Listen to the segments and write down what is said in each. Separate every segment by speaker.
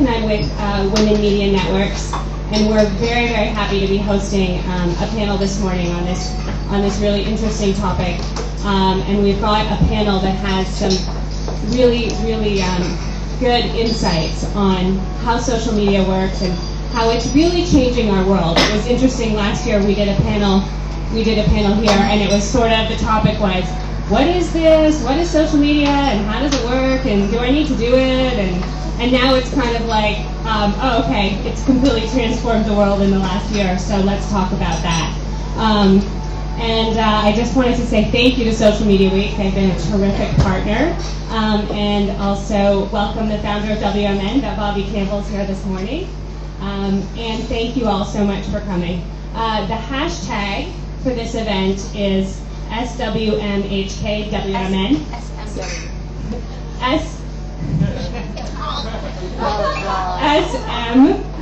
Speaker 1: and I'm with Women Media Networks, and we're very, very happy to be hosting a panel this morning on this really interesting topic. And we've got a panel that has some really, really good insights on how social media works and how it's really changing our world. It was interesting, last year we did a panel here, and it was sort of, the topic was, what is this? What is social media, and how does it work, and do I need to do it? And now it's kind of like, oh, okay, it's completely transformed the world in the last year, so let's talk about that. I just wanted to say thank you to Social Media Week. They've been a terrific partner. And also welcome the founder of WMN, Bobby Campbell's here this morning. And thank you all so much for coming. The hashtag for this event is SWMHK WMN.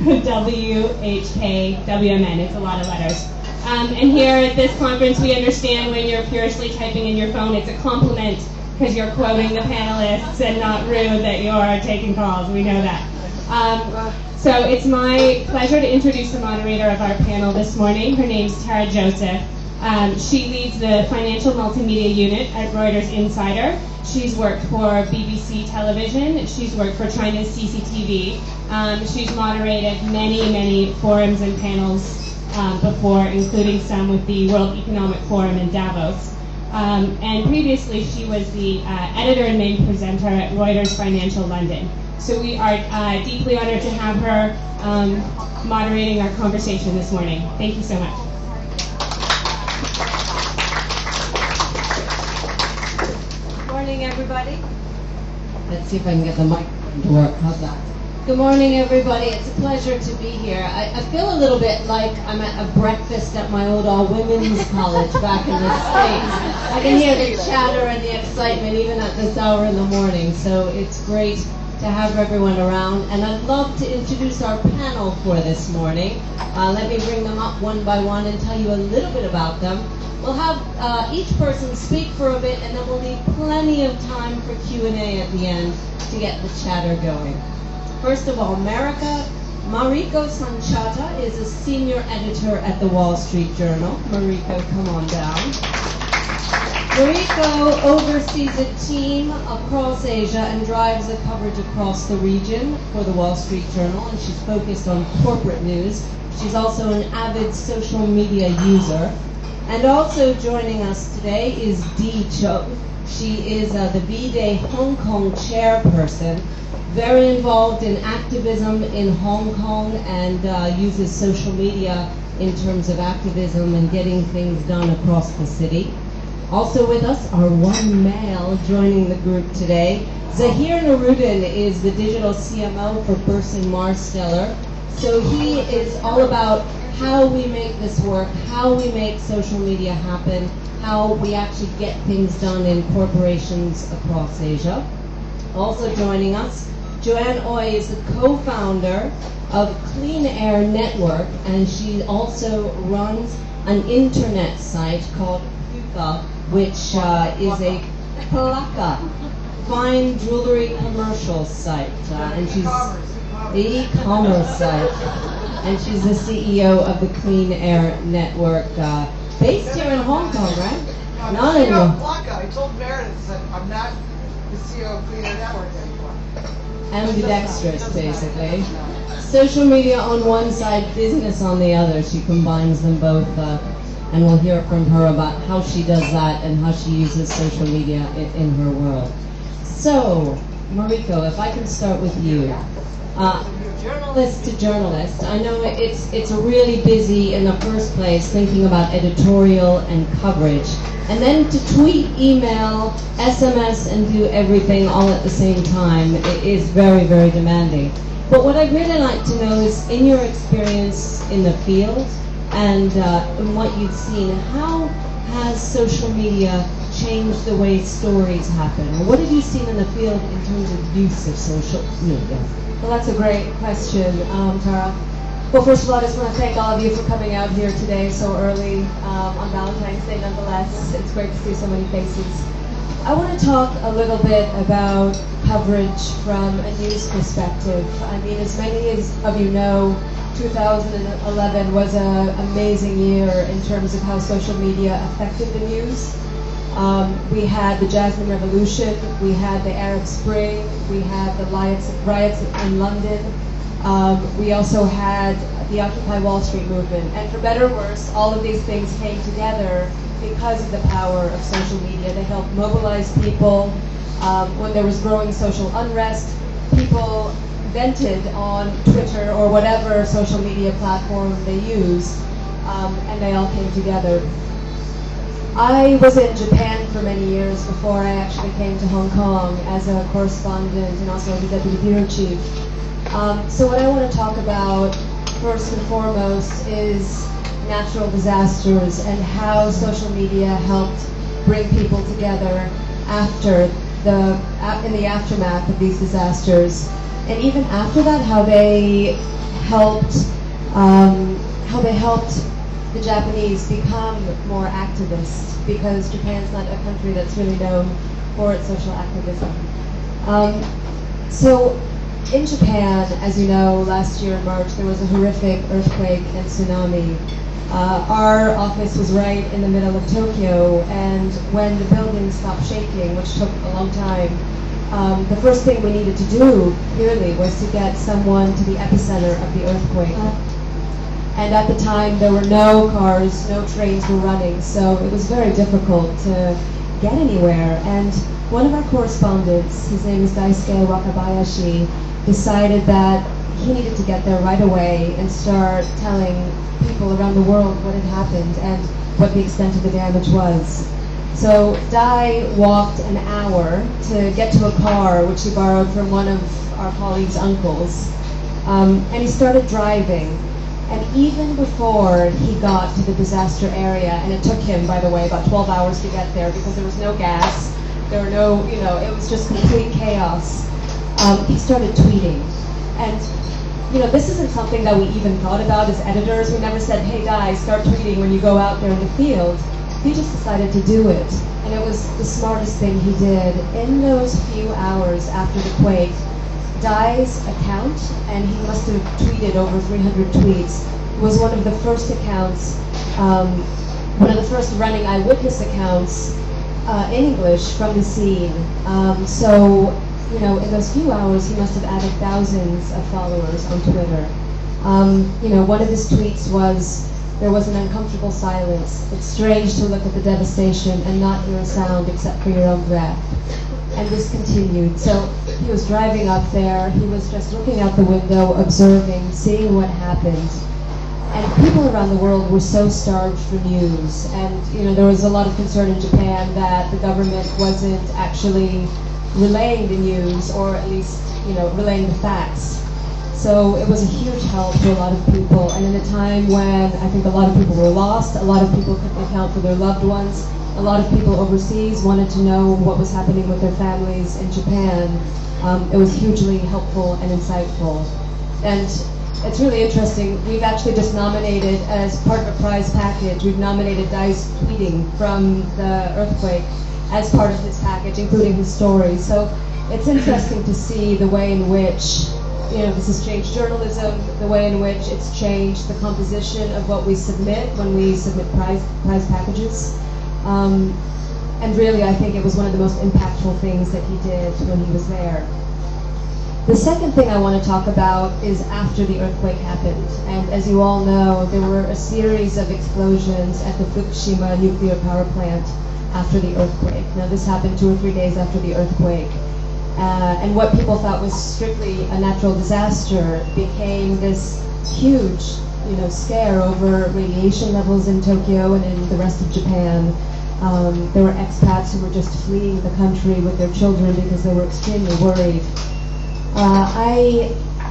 Speaker 1: SMWHK WMN. It's a lot of letters. And here at this conference, we understand when you're furiously typing in your phone, it's a compliment because you're quoting the panelists and not rude that you're taking calls. We know that. So it's my pleasure to introduce the moderator of our panel this morning. Her name's Tara Joseph. She leads the Financial Multimedia Unit at Reuters Insider. She's worked for BBC Television. She's worked for China's CCTV. She's moderated many forums and panels before, including some with the World Economic Forum in Davos. And previously, she was the editor and main presenter at Reuters Financial London. So we are deeply honored to have her moderating our conversation this morning. Thank you so much.
Speaker 2: Good morning, everybody. Let's see if I can get the microphone to work. How's that? Good morning, everybody. It's a pleasure to be here. I feel a little bit like I'm at a breakfast at my old all-women's college back in the States. I can hear the chatter and the excitement even at this hour in the morning, so it's great to have everyone around. And I'd love to introduce our panel for this morning. Let me bring them up one by one and tell you a little bit about them. We'll have each person speak for a bit, and then we'll leave plenty of time for Q&A at the end to get the chatter going. First of all, Mariko Sanchanta is a senior editor at the Wall Street Journal. Mariko, come on down. Mariko oversees a team across Asia and drives the coverage across the region for the Wall Street Journal, and she's focused on corporate news. She's also an avid social media user. And also joining us today is Cheung. She is the V-Day Hong Kong chairperson, very involved in activism in Hong Kong, and uses social media in terms of activism and getting things done across the city. Also with us, our one male joining the group today. Zaheer Nooruddin is the digital CMO for Burson-Marsteller. So he is all about how we make this work, how we make social media happen, how we actually get things done in corporations across Asia. Also joining us, Joanne Oy is the co-founder of Clean Air Network, and she also runs an internet site called Puka, which is a plaka, fine jewelry commercial site, and she's the e-commerce site, and she's the CEO of the Clean Air Network, based here in Hong Kong, right? Not in
Speaker 3: plaka. I told Meredith that I'm not the CEO of Clean Air Network anymore.
Speaker 2: Ambidextrous, basically. Social media on one side, business on the other. She combines them both, and we'll hear from her about how she does that and how she uses social media in her world. So, Mariko, if I can start with you. Journalist to journalist, I know it's really busy in the first place thinking about editorial and coverage. And then to tweet, email, SMS, and do everything all at the same time, it is very, very demanding. But what I'd really like to know is, in your experience in the field and in what you've seen, how has social media changed the way stories happen? Or what have you seen in the field in terms of use of social media?
Speaker 4: Well, that's a great question, Tara. Well, first of all, I just want to thank all of you for coming out here today so early on Valentine's Day nonetheless. It's great to see so many faces I want to talk a little bit about coverage from a news perspective. I mean, as many of you know, 2011 was an amazing year in terms of how social media affected the news. We had the Jasmine Revolution, we had the Arab Spring, we had the riots in London. We also had the Occupy Wall Street movement. And for better or worse, all of these things came together because of the power of social media. They helped mobilize people. When there was growing social unrest, people vented on Twitter or whatever social media platform they used, and they all came together. I was in Japan for many years before I actually came to Hong Kong as a correspondent and also as a deputy bureau chief. So what I want to talk about first and foremost is natural disasters and how social media helped bring people together in the aftermath of these disasters, and even after that, how they helped the Japanese become more activist, because Japan's not a country that's really known for its social activism. So in Japan, as you know, last year in March, there was a horrific earthquake and tsunami. Our office was right in the middle of Tokyo, and when the building stopped shaking, which took a long time, the first thing we needed to do, clearly, was to get someone to the epicenter of the earthquake. And at the time, there were no cars, no trains were running, so it was very difficult to get anywhere. And one of our correspondents, his name is Daisuke Wakabayashi, decided that he needed to get there right away and start telling people around the world what had happened and what the extent of the damage was. So Dai walked an hour to get to a car which he borrowed from one of our colleagues' uncles, and he started driving. And even before he got to the disaster area, and it took him, by the way, about 12 hours to get there because there was no gas, there were no, it was just complete chaos, he started tweeting. And this isn't something that we even thought about as editors. We never said, hey guys, start tweeting when you go out there in the field. He just decided to do it. And it was the smartest thing he did. In those few hours after the quake, Dai's account, and he must have tweeted over 300 tweets, was one of the first accounts, one of the first running eyewitness accounts in English from the scene. So in those few hours, he must have added thousands of followers on Twitter. One of his tweets was, "There was an uncomfortable silence. It's strange to look at the devastation and not hear a sound except for your own breath." And this continued. So he was driving up there, he was just looking out the window, observing, seeing what happened. And people around the world were so starved for news. And there was a lot of concern in Japan that the government wasn't actually relaying the news, or at least, relaying the facts. So it was a huge help to a lot of people. And in a time when I think a lot of people were lost, a lot of people couldn't account for their loved ones, a lot of people overseas wanted to know what was happening with their families in Japan, it was hugely helpful and insightful. And it's really interesting, we've actually just nominated, as part of a prize package, we've nominated Dai's tweeting from the earthquake as part of his package, including his story. So it's interesting to see the way in which this has changed journalism, the way in which it's changed the composition of what we submit when we submit prize packages. And really, I think it was one of the most impactful things that he did when he was there. The second thing I want to talk about is after the earthquake happened. And as you all know, there were a series of explosions at the Fukushima nuclear power plant after the earthquake. Now, this happened 2 or 3 days after the earthquake. And what people thought was strictly a natural disaster became this huge, scare over radiation levels in Tokyo and in the rest of Japan. There were expats who were just fleeing the country with their children because they were extremely worried.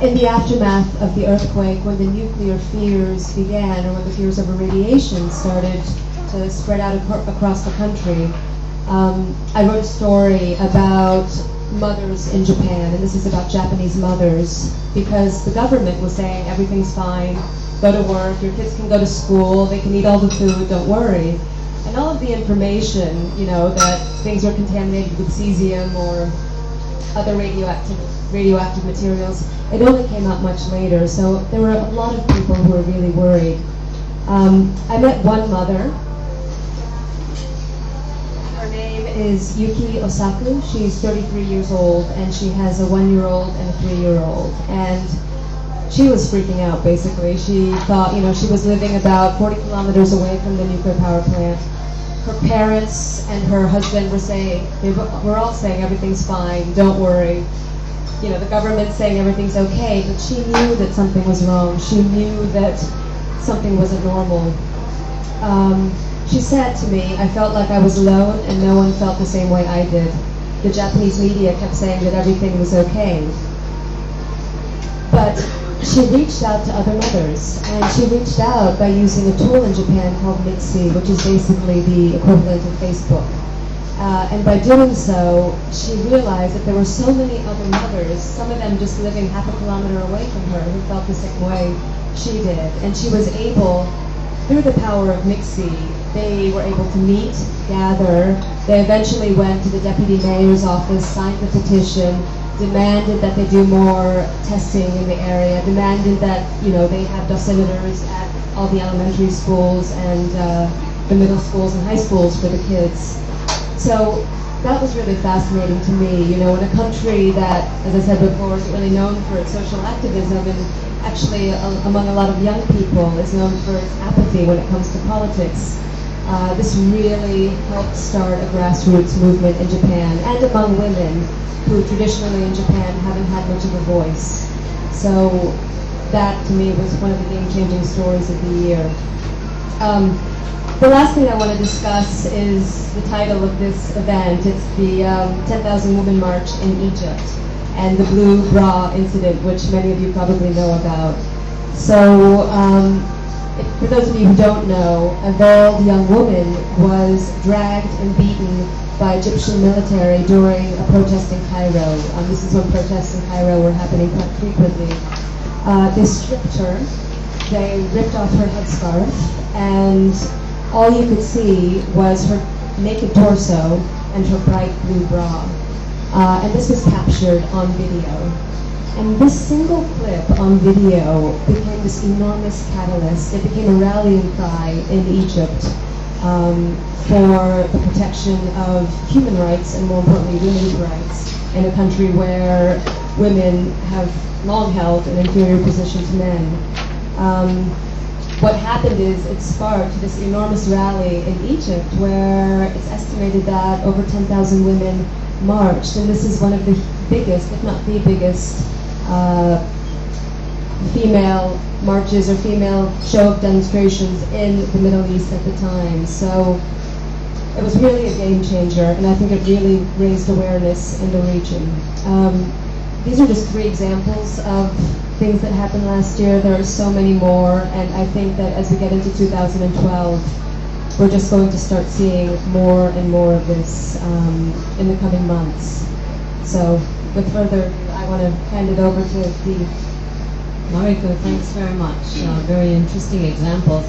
Speaker 4: In the aftermath of the earthquake, when the nuclear fears began, or when the fears over radiation started to spread out across the country, I wrote a story about mothers in Japan, and this is about Japanese mothers, because the government was saying everything's fine, go to work, your kids can go to school, they can eat all the food, don't worry. And all of the information, that things are contaminated with cesium or other radioactive materials, it only came out much later. So there were a lot of people who were really worried. I met one mother. Her name is Yuki Osaku. She's 33 years old, and she has a 1-year-old and a 3-year-old. And she was freaking out, basically. She thought, she was living about 40 kilometers away from the nuclear power plant. Her parents and her husband were saying, we're all saying everything's fine, don't worry. The government's saying everything's okay, but she knew that something was wrong. She knew that something wasn't normal. She said to me, I felt like I was alone and no one felt the same way I did. The Japanese media kept saying that everything was okay. But she reached out to other mothers, and she reached out by using a tool in Japan called Mixi, which is basically the equivalent of Facebook. And by doing so, she realized that there were so many other mothers, some of them just living half a kilometer away from her, who felt the same way she did. And she was able, through the power of Mixi, they were able to meet, gather. They eventually went to the deputy mayor's office, signed the petition, demanded that they do more testing in the area, demanded that they have dosimeters at all the elementary schools and the middle schools and high schools for the kids. So that was really fascinating to me. In a country that, as I said before, is really known for its social activism and actually among a lot of young people is known for its apathy when it comes to politics. This really helped start a grassroots movement in Japan and among women who traditionally in Japan haven't had much of a voice. So that to me was one of the game-changing stories of the year. The last thing I want to discuss is the title of this event. It's the 10,000 Women March in Egypt and the blue bra incident, which many of you probably know about. So for those of you who don't know, a veiled young woman was dragged and beaten by Egyptian military during a protest in Cairo. This is when protests in Cairo were happening quite frequently. They stripped her, they ripped off her headscarf, and all you could see was her naked torso and her bright blue bra. And this was captured on video. And this single clip on video became this enormous catalyst. It became a rallying cry in Egypt for the protection of human rights and, more importantly, women's rights in a country where women have long held an inferior position to men. What happened is it sparked this enormous rally in Egypt where it's estimated that over 10,000 women marched, and this is one of the biggest, if not the biggest, female marches or female show of demonstrations in the Middle East at the time. So it was really a game changer, and I think it really raised awareness in the region. These are just 3 examples of things that happened last year. There are so many more, and I think that as we get into 2012, we're just going to start seeing more and more of this in the coming months. So with further ado, I want to hand it over to Dee.
Speaker 2: Mariko, thanks very much. Very interesting examples.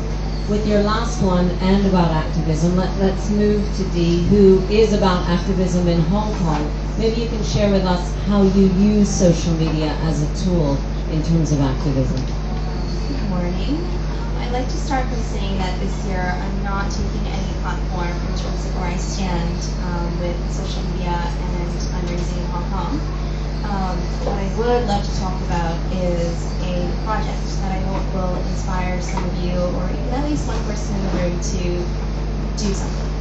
Speaker 2: With your last one and about activism, let's move to Dee, who is about activism in Hong Kong. Maybe you can share with us how you use social media as a tool in terms of activism.
Speaker 5: Good morning. I'd like to start by saying that this year I'm not taking any platform in terms of where I stand with social media and fundraising in Hong Kong. What I would love to talk about is a project that I hope will inspire some of you, or even at least one person in the room, to do something.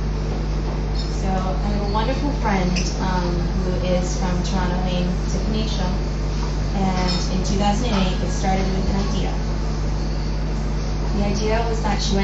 Speaker 5: So I have a wonderful friend who is from Toronto named Tiffany Cheung, and in 2008 it started with an idea. The idea was that she went